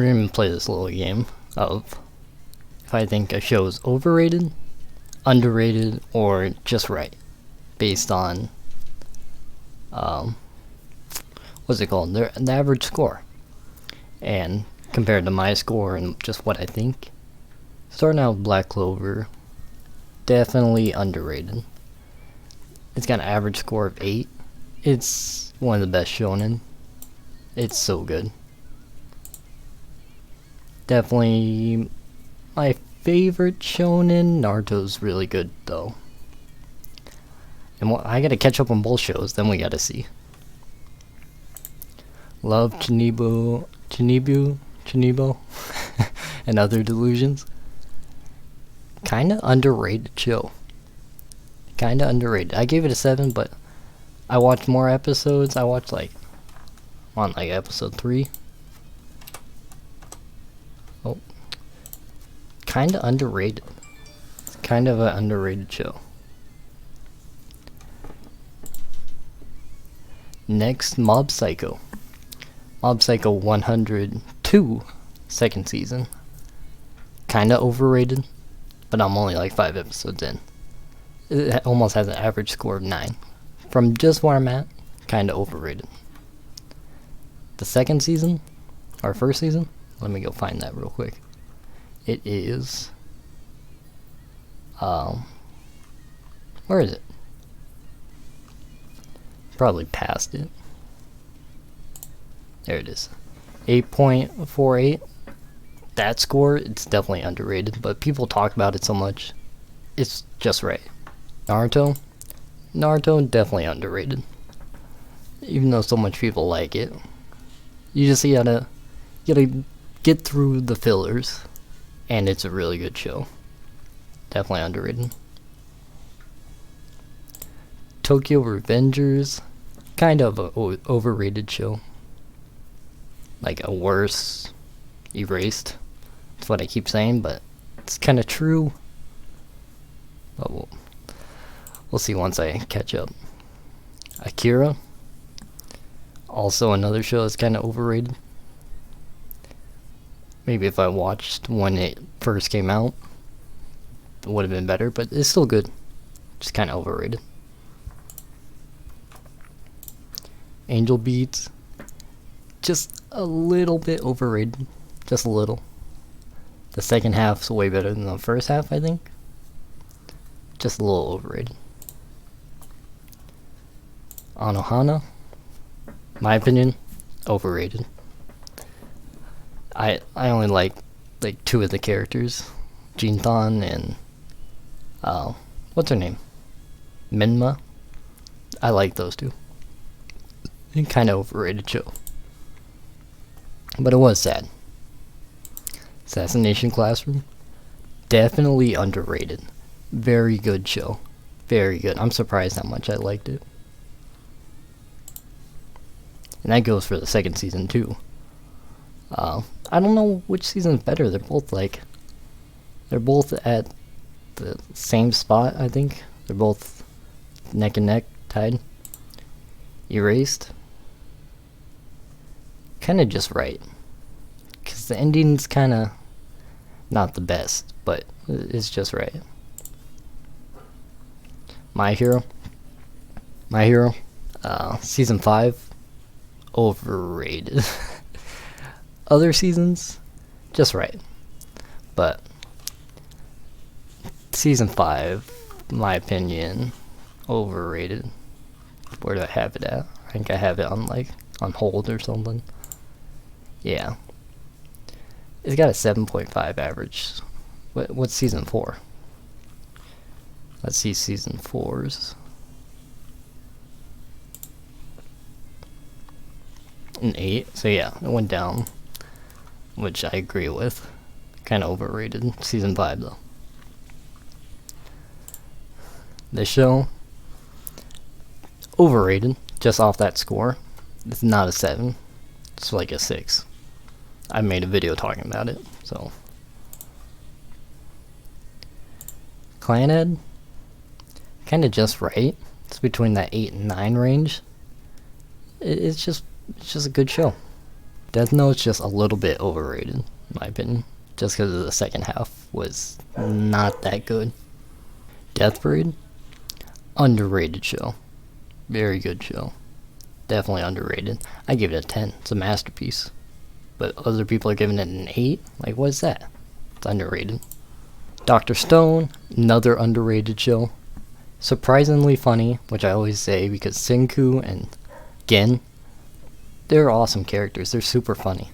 We're gonna play this little game of if I think a show is overrated, underrated, or just right, based on what's it called? The average score, and compared to my score and just what I think. Starting out with Black Clover, definitely underrated. It's got an average score of 8. It's one of the best shonen. It's so good. Definitely my favorite shonen. Naruto's really good though. And I gotta catch up on both shows, then we gotta see. Love Chinibo, and Other Delusions. Kinda underrated show. Kinda underrated. I gave it a 7, but I watched more episodes. I watched on episode 3. Oh. Kinda underrated. It's kind of an underrated show. Next, Mob Psycho. Mob Psycho 102, second season. Kinda overrated, but I'm only 5 episodes in. It almost has an average score of 9. From just where I'm at, kinda overrated. The second season, or first season, let me go find that real quick. It is, where is it? Probably past it. There it is. 8.48. That score, it's definitely underrated, but people talk about it so much. It's just right. Naruto definitely underrated. Even though so much people like it. You just gotta get through the fillers, and it's a really good show. Definitely underrated. Tokyo Revengers, kind of a overrated show. Like a worse Erased. That's what I keep saying, but it's kind of true. But we'll see once I catch up. Akira, also another show that's kind of overrated. Maybe if I watched when it first came out, it would have been better, but it's still good. Just kind of overrated. Angel Beats, just a little bit overrated. Just a little. The second half's way better than the first half, I think. Just a little overrated. Anohana, my opinion, overrated. I only like 2 of the characters, Jintan and what's her name, Minma. I like those 2. Kind of overrated show, but it was sad. Assassination Classroom, definitely underrated. Very good show, very good. I'm surprised how much I liked it, and that goes for the second season too. I don't know which season's better. They're both at the same spot. I think they're both neck and neck, tied. Erased, kind of just right, because the ending's kind of not the best, but it's just right. My Hero, season 5, overrated. Other seasons, just right, but season 5, in my opinion, overrated. Where do I have it at? I think I have it on on hold or something. Yeah. It's got a 7.5 average. What's season 4? Let's see season 4's. An 8. So yeah, it went down, which I agree with. Kind of overrated. Season 5 though. This show, overrated, just off that score. It's not a 7. It's like a 6. I made a video talking about it, so. Clanhead, kind of just right. It's between that 8 and 9 range. It's just a good show. Death Note's just a little bit overrated, in my opinion. Just because the second half was not that good. Death Parade, underrated show. Very good show. Definitely underrated. I give it a 10. It's a masterpiece. But other people are giving it an 8? Like, what is that? It's underrated. Dr. Stone, another underrated show. Surprisingly funny, which I always say because Senku and Gen, they're awesome characters. They're super funny.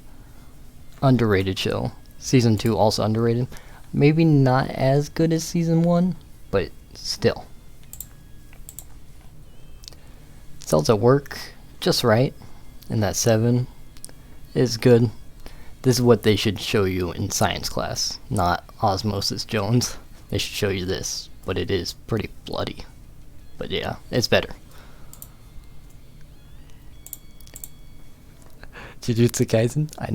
Underrated show. Season 2 also underrated. Maybe not as good as Season 1, but still. Cells at Work, just right. And that 7 is good. This is what they should show you in science class, not Osmosis Jones. They should show you this, but it is pretty bloody. But yeah, it's better. Jujutsu Kaisen, I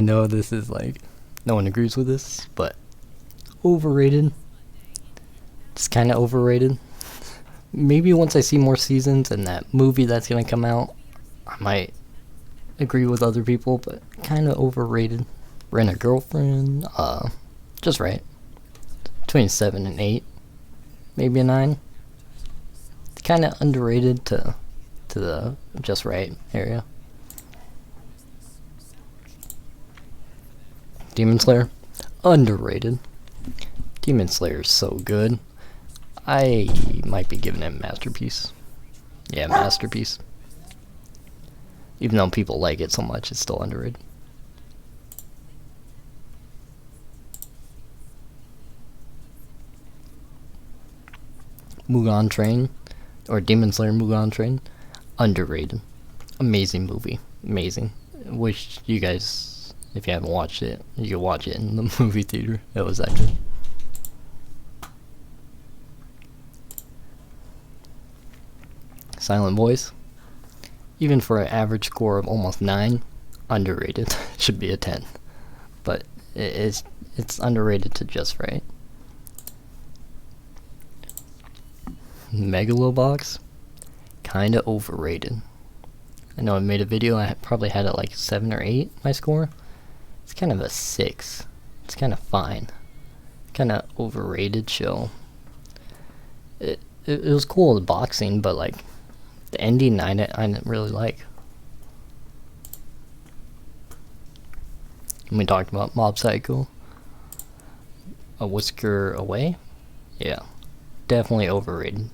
know this is like, no one agrees with this, but overrated. It's kind of overrated. Maybe once I see more seasons and that movie that's gonna come out, I might agree with other people, but kind of overrated. Rent a Girlfriend, just right. Between 7 and 8, maybe a 9. It's kind of underrated to the just right area. Demon Slayer, underrated. Demon Slayer is so good. I might be giving it a masterpiece. Yeah, masterpiece. Even though people like it so much, it's still underrated. Mugen Train, or Demon Slayer Mugen Train, underrated. Amazing movie. Amazing. Wish you guys, if you haven't watched it, you could watch it in the movie theater. It was that good. Silent Voice, even for an average score of almost 9, underrated. Should be a 10, but it's underrated to just right. Megalobox, kinda overrated. I know I made a video, I probably had it like 7 or 8, my score. It's kind of a 6. It's kind of fine. Kind of overrated show. It was cool, the boxing, but like, the ending I didn't really like. And we talked about Mob Psycho. A Whisker Away? Yeah. Definitely overrated.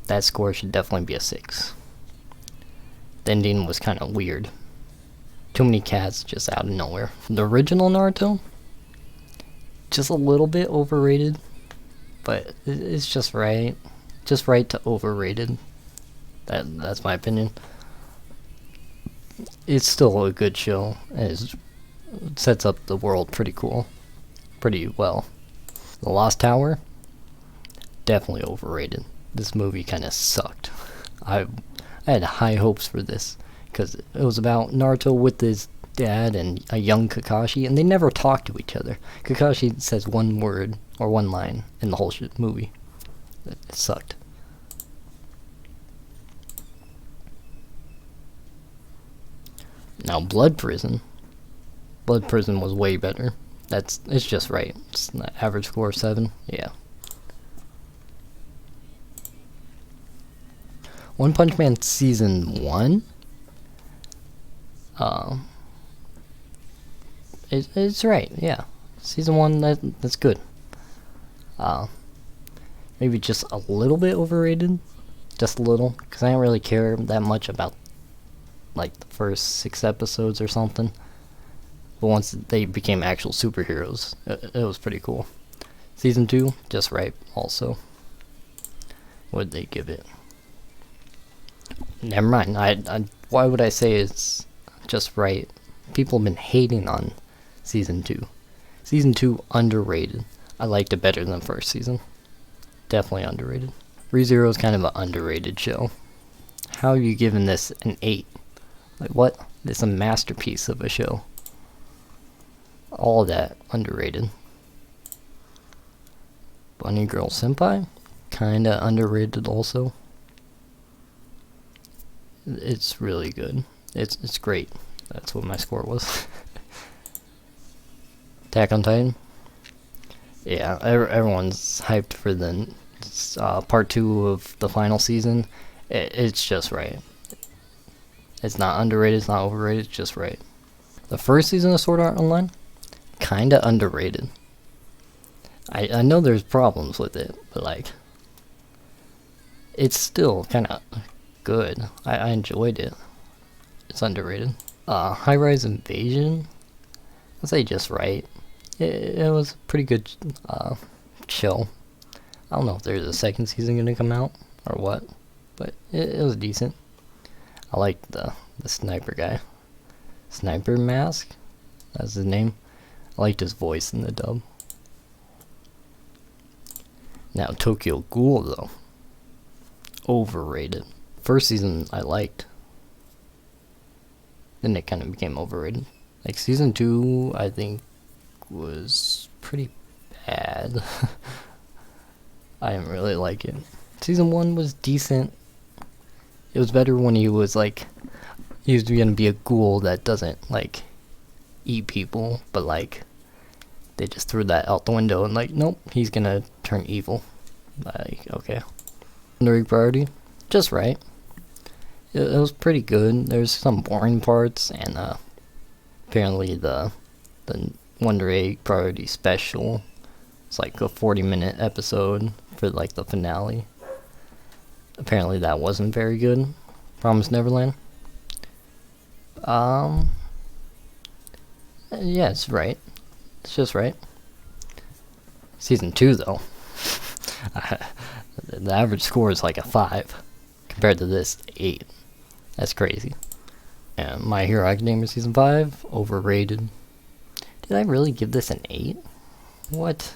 That score should definitely be a 6. The ending was kind of weird. Too many cats just out of nowhere. The original Naruto? Just a little bit overrated. But it's just right. Just right to overrated. That's my opinion. It's still a good show. It sets up the world pretty cool. Pretty well. The Lost Tower? Definitely overrated. This movie kind of sucked. I had high hopes for this, because it was about Naruto with his dad and a young Kakashi, and they never talk to each other. Kakashi says one word, or one line, in the whole movie. It sucked. Now Blood Prison. Blood Prison was way better. It's just right. It's an average score of 7. Yeah. One Punch Man Season 1. It's right. Yeah. Season 1. That's good. Maybe just a little bit overrated. Just a little, because I don't really care that much about like the first 6 episodes or something. But once they became actual superheroes, it was pretty cool. Season 2, just right also. What did they give it? Never mind. Why would I say it's just right? People have been hating on Season 2. Season 2, underrated. I liked it better than first season. Definitely underrated. ReZero is kind of an underrated show. How are you giving this an 8? Like, what? It's a masterpiece of a show. All of that underrated. Bunny Girl Senpai, kinda underrated also. It's really good. It's great. That's what my score was. Attack on Titan. Yeah, everyone's hyped for the part 2 of the final season. It's just right. It's not underrated, it's not overrated, it's just right. The first season of Sword Art Online, kinda underrated. I know there's problems with it, but like, it's still kinda good. I enjoyed it. It's underrated. High Rise Invasion, I'd say just right. It was a pretty good show. I don't know if there's a second season gonna come out or what, but it was decent. I liked the sniper guy. Sniper Mask? That's his name. I liked his voice in the dub. Now Tokyo Ghoul though. Overrated. First season I liked. Then it kind of became overrated. Like season 2 I think was pretty bad. I didn't really like it. Season 1 was decent. It was better when he was like, he was gonna be a ghoul that doesn't like eat people, but like they just threw that out the window and like, nope, he's gonna turn evil. Like, okay. Secondary priority, just right. It was pretty good. There's some boring parts, and apparently the Wonder Egg priority special. It's like a 40-minute episode for like the finale. Apparently that wasn't very good. Promised Neverland. Yeah, it's right. It's just right. Season 2 though. The average score is like a 5 compared to this 8. That's crazy. And My Hero Academia Season 5, overrated. Did I really give this an 8? What?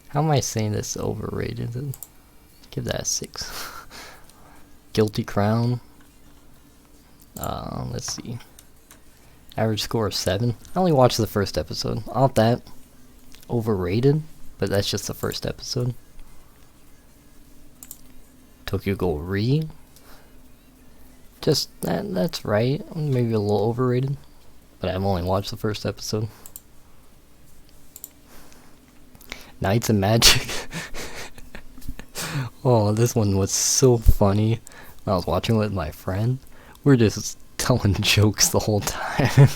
How am I saying this overrated? Give that a 6. Guilty Crown. Let's see. Average score of 7. I only watched the first episode. Off that, overrated, but that's just the first episode. Tokyo Ghoul Re. Just that's right. Maybe a little overrated, but I've only watched the first episode. Knights of Magic. Oh, this one was so funny. I was watching with my friend. We're just telling jokes the whole time.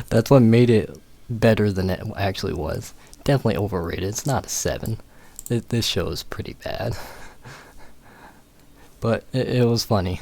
That's what made it better than it actually was. Definitely overrated. It's not a 7. This show is pretty bad. But it was funny.